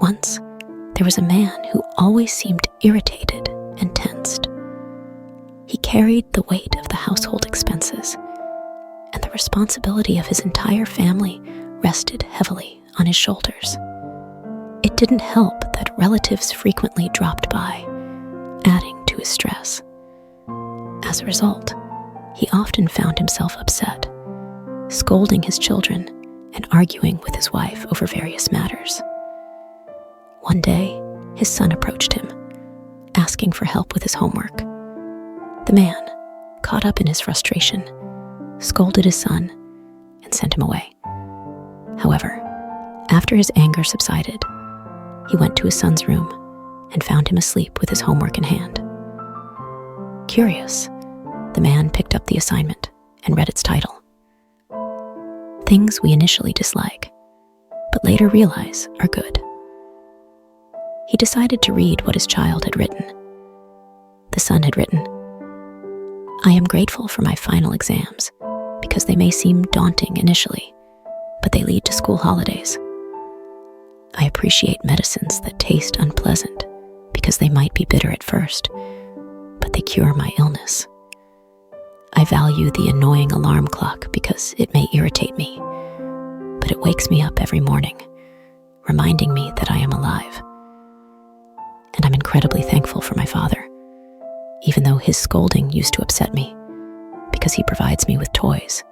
Once, there was a man who always seemed irritated and tensed. He carried the weight of the household expenses, and the responsibility of his entire family rested heavily on his shoulders. It didn't help that relatives frequently dropped by, adding to his stress. As a result, he often found himself upset, scolding his children and arguing with his wife over various matters. One day, his son approached him, asking for help with his homework. The man, caught up in his frustration, scolded his son and sent him away. However, after his anger subsided, he went to his son's room and found him asleep with his homework in hand. Curious, the man picked up the assignment and read its title. Things we initially dislike, but later realize are good. He decided to read what his child had written. The son had written, "I am grateful for my final exams because they may seem daunting initially, but they lead to school holidays. I appreciate medicines that taste unpleasant because they might be bitter at first, but they cure my illness. I value the annoying alarm clock because it may irritate me, but it wakes me up every morning, reminding me that I am alive. And I'm incredibly thankful for my father, even though his scolding used to upset me, because he provides me with toys,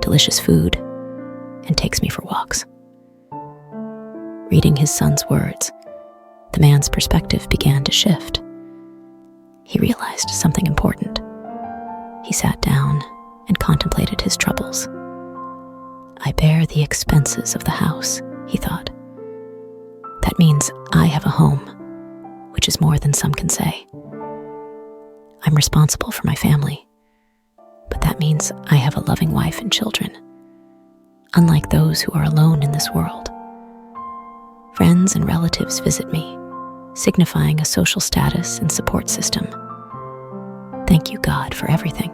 delicious food, and takes me for walks." Reading his son's words, the man's perspective began to shift. He realized something important. He sat down and contemplated his troubles. "I bear the expenses of the house," he thought. "That means I have a home, which is more than some can say. I'm responsible for my family, but that means I have a loving wife and children, unlike those who are alone in this world. Friends and relatives visit me, signifying a social status and support system. Thank you, God, for everything.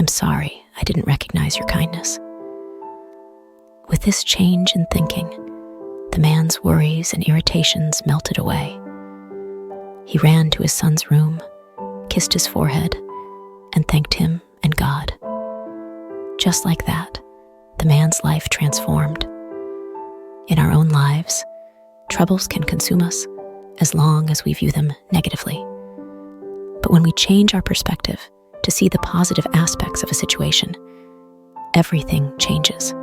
I'm sorry I didn't recognize your kindness." With this change in thinking, the man's worries and irritations melted away. He ran to his son's room, kissed his forehead, and thanked him and God. Just like that, the man's life transformed. In our own lives, troubles can consume us as long as we view them negatively. But when we change our perspective to see the positive aspects of a situation, everything changes.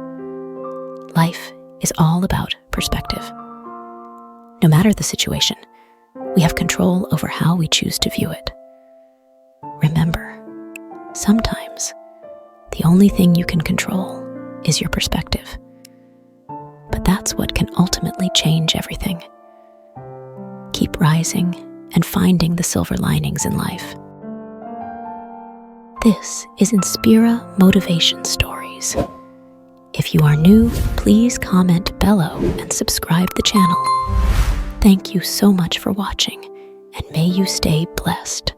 Life is all about perspective. No matter the situation, we have control over how we choose to view it. Remember, sometimes the only thing you can control is your perspective. But that's what can ultimately change everything. Keep rising and finding the silver linings in life. This is Inspira Motivation Stories. If you are new, please comment below and subscribe the channel. Thank you so much for watching, and may you stay blessed.